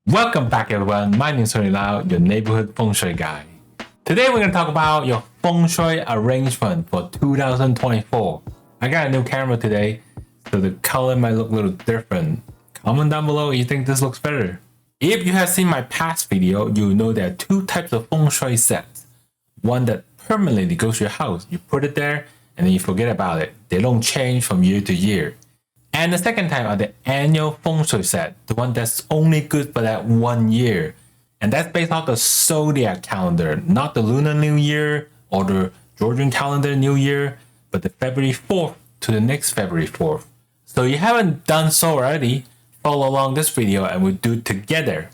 Welcome back everyone, my name is Tony Lau, your neighborhood Feng Shui guy. Today we're going to talk about your Feng Shui arrangement for 2024. I got a new camera today, so the color might look a little different. Comment down below if you think this looks better. If you have seen my past video, you'll know there are two types of Feng Shui sets. One that permanently goes to your house, you put it there and then you forget about it. They don't change from year to year. And the second type are the annual Feng Shui set, the one that's only good for that 1 year. And that's based off the zodiac calendar, not the Lunar New Year or the Georgian calendar New Year, but the February 4th to the next February 4th. So if you haven't done so already, follow along this video and we'll do it together.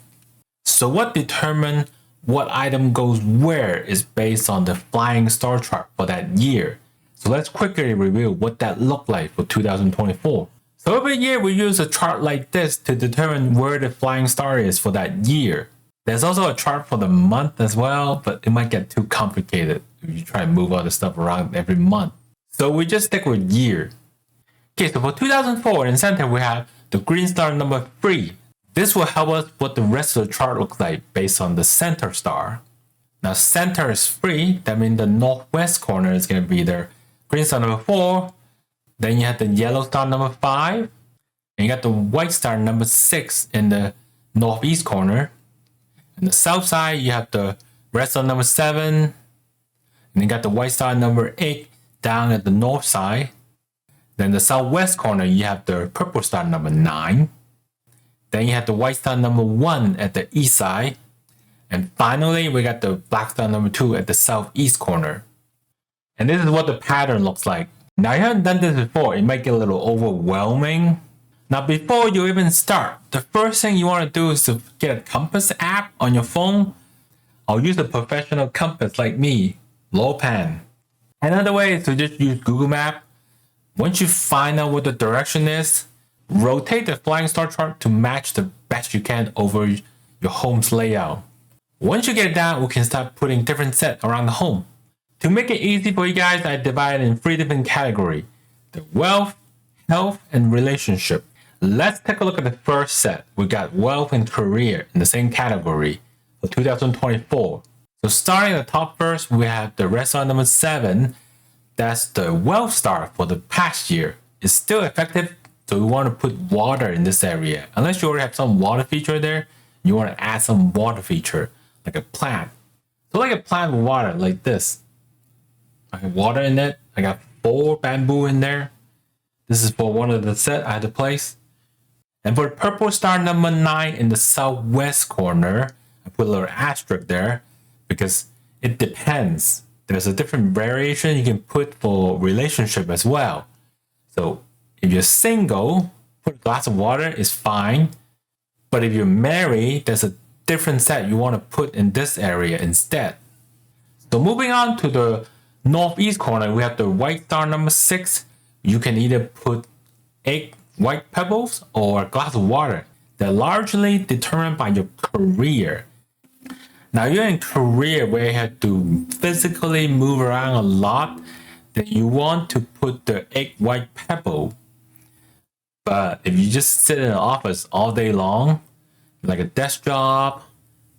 So what determines what item goes where is based on the flying star chart for that year. So let's quickly review what that looked like for 2024. So every year we use a chart like this to determine where the flying star is for that year. There's also a chart for the month as well, but it might get too complicated if you try to move all the stuff around every month. So we just stick with year. Okay, so for 2004 in center we have the green star number 3. This will help us what the rest of the chart looks like based on the center star. Now center is 3, that means the northwest corner is going to be the green star number 4. Then you have the yellow star number 5. And you got the white star number 6 in the northeast corner. On the south side, you have the red star number 7. And you got the white star number 8 down at the north side. Then the southwest corner, you have the purple star number 9. Then you have the white star number 1 at the east side. And finally, we got the black star number 2 at the southeast corner. And this is what the pattern looks like. Now, you haven't done this before, it might get a little overwhelming. Now, before you even start, the first thing you want to do is to get a compass app on your phone. I'll use a professional compass like me, low pan. Another way is to just use Google Map. Once you find out what the direction is, rotate the flying star chart to match the best you can over your home's layout. Once you get it down, we can start putting different sets around the home. To make it easy for you guys, I divided in 3 different categories: the wealth, health, and relationship. Let's take a look at the first set. We got wealth and career in the same category for 2024. So starting at the top first, we have the red star number 7. That's the wealth star for the past year. It's still effective, so we want to put water in this area. Unless you already have some water feature there, you want to add some water feature, like a plant. So like a plant with water, like this. I have water in it. I got 4 bamboo in there. This is for one of the set I had to place. And for the purple star number 9 in the southwest corner, I put a little asterisk there because it depends. There's a different variation you can put for relationship as well. So if you're single, put a glass of water is fine. But if you're married, there's a different set you want to put in this area instead. So moving on to the northeast corner, we have the white star number 6. You can either put 8 white pebbles or a glass of water. They're largely determined by your career. Now you're in career where you have to physically move around a lot, then you want to put the 8 white pebble. But if you just sit in an office all day long, like a desk job,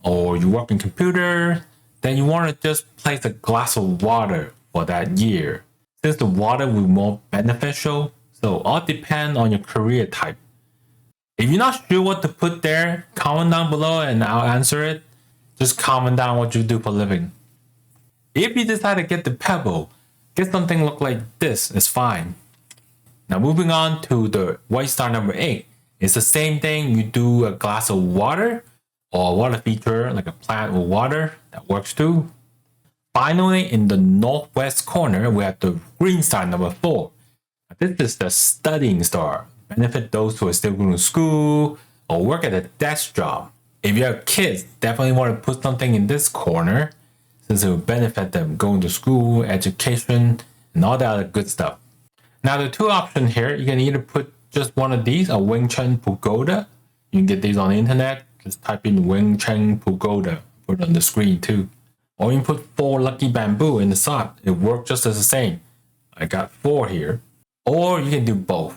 or you work in computer, then you want to just place a glass of water for that year. Since the water will be more beneficial, so all depends on your career type. If you're not sure what to put there, comment down below and I'll answer it. Just comment down what you do for a living. If you decide to get the pebble, get something look like this, it's fine. Now moving on to the white star number 8. It's the same thing, you do a glass of water or a water feature like a plant with water, that works too. Finally, in the northwest corner, we have the green star number 4. This is the studying star. Benefit those who are still going to school or work at a desk job. If you have kids, definitely want to put something in this corner since it will benefit them going to school, education, and all that other good stuff. Now the 2 options here, you can either put just one of these, a Wing Chun Pagoda. You can get these on the internet. Just type in Wing Chun Pagoda. Put it on the screen too. Or you can put 4 lucky bamboo in the side. It works just as the same. I got 4 here. Or you can do both.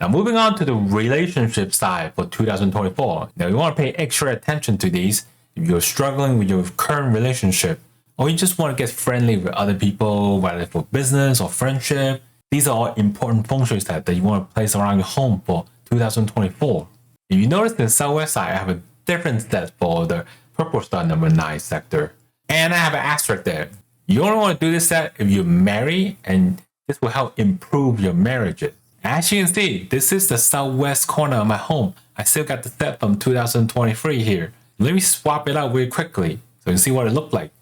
Now moving on to the relationship side for 2024. Now you want to pay extra attention to these if you're struggling with your current relationship, or you just want to get friendly with other people, whether for business or friendship. These are all important feng shui sets that you want to place around your home for 2024. If you notice in the southwest side, I have a different set for the purple star number 9 sector. And I have an asterisk there. You only want to do this set if you're married, and this will help improve your marriages. As you can see, this is the southwest corner of my home. I still got the set from 2023 here. Let me swap it out really quickly so you can see what it looked like.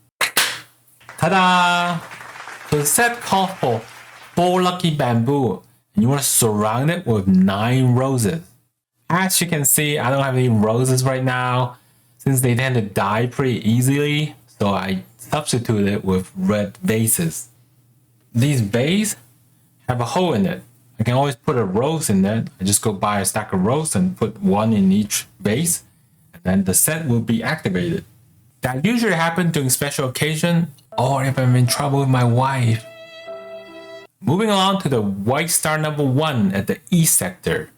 Ta-da! So the set calls for 4 lucky bamboo, and you want to surround it with 9 roses. As you can see, I don't have any roses right now since they tend to die pretty easily, so I substitute it with red vases. These vases have a hole in it. I can always put a rose in there. I just go buy a stack of roses and put 1 in each vase, and then the set will be activated. That usually happens during special occasion or if I'm in trouble with my wife. Moving on to the white star number 1 at the east sector.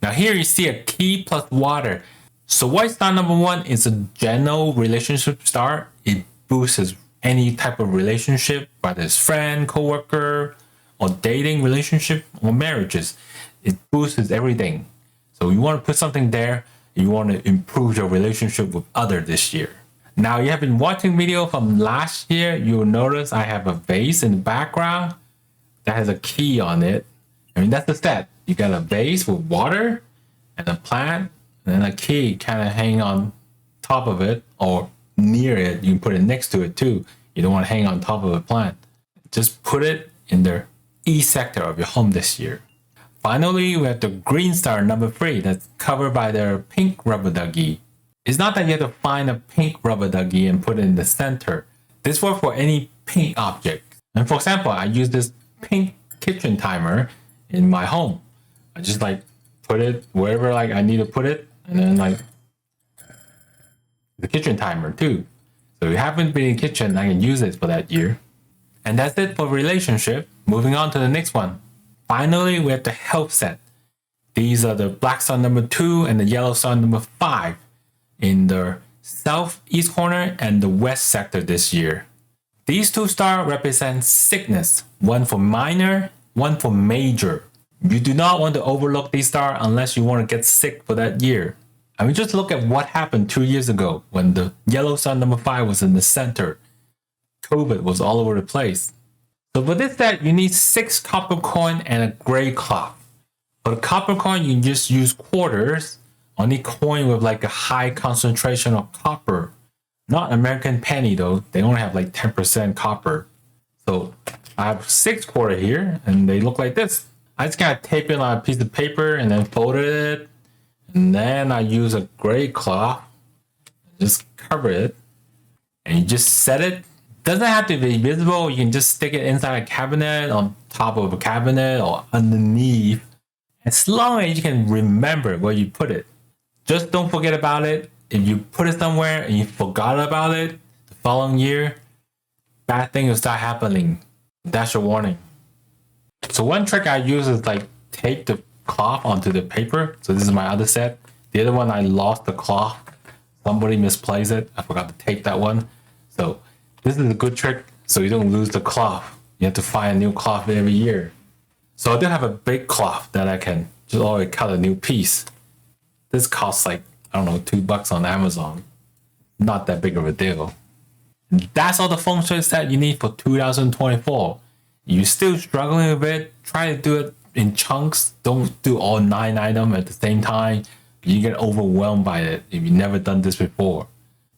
Now here you see a key plus water. So white star number 1 is a general relationship star. It boosts any type of relationship, whether it's friend, coworker, or dating relationship, or marriages. It boosts everything. So you want to put something there. You want to improve your relationship with others this year. Now you have been watching video from last year. You'll notice I have a vase in the background that has a key on it. I mean, that's the set. You got a vase with water and a plant, and then a key kind of hang on top of it or near it. You can put it next to it too. You don't want to hang on top of a plant. Just put it in the east sector of your home this year. Finally, we have the green star number 3 that's covered by the pink rubber ducky. It's not that you have to find a pink rubber ducky and put it in the center. This works for any pink object. And for example, I use this pink kitchen timer in my home. I just put it wherever I need to put it, and then the kitchen timer too. So if you happen to be in the kitchen, I can use it for that year. And that's it for relationship. Moving on to the next one. Finally, we have the health set. These are the black star number 2 and the yellow star number 5 in the southeast corner and the west sector this year. These 2 stars represent sickness, one for minor, one for major. You do not want to overlook these stars unless you want to get sick for that year. I mean, just look at what happened 2 years ago when the yellow star number 5 was in the center. COVID was all over the place. So for this set, you need 6 copper coin and a gray cloth. For the copper coin, you can just use quarters, only coin with a high concentration of copper. Not American penny though, they only have 10% copper. So I have 6 quarter here and they look like this. I just gotta tape it on a piece of paper and then folded it. And then I use a gray cloth, just cover it, and you just set it. Doesn't have to be visible. You can just stick it inside a cabinet, on top of a cabinet, or underneath. As long as you can remember where you put it. Just don't forget about it. If you put it somewhere and you forgot about it the following year, bad things will start happening. That's your warning. So one trick I use is tape the cloth onto the paper. So this is my other set. The other one, I lost the cloth. Somebody misplaced it. I forgot to tape that one. So this is a good trick so you don't lose the cloth. You have to find a new cloth every year. So I do have a big cloth that I can just always cut a new piece. This costs I don't know, $2 on Amazon. Not that big of a deal. And that's all the feng shui set you need for 2024. You're still struggling with it, try to do it in chunks. Don't do all 9 items at the same time. You get overwhelmed by it if you've never done this before.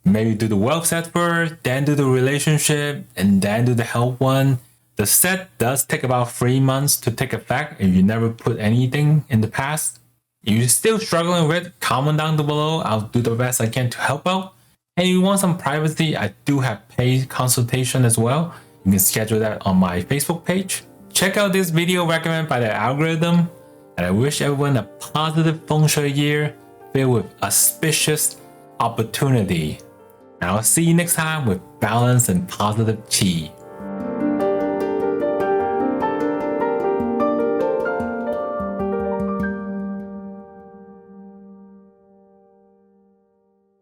Maybe do the wealth set first, then do the relationship, and then do the health one. The set does take about 3 months to take effect if you never put anything in the past. If you're still struggling with it, comment down below. I'll do the best I can to help out. And if you want some privacy, I do have paid consultation as well. You can schedule that on my Facebook page. Check out this video recommended by the algorithm. And I wish everyone a positive feng shui year filled with auspicious opportunity. And I'll see you next time with balance and positive chi.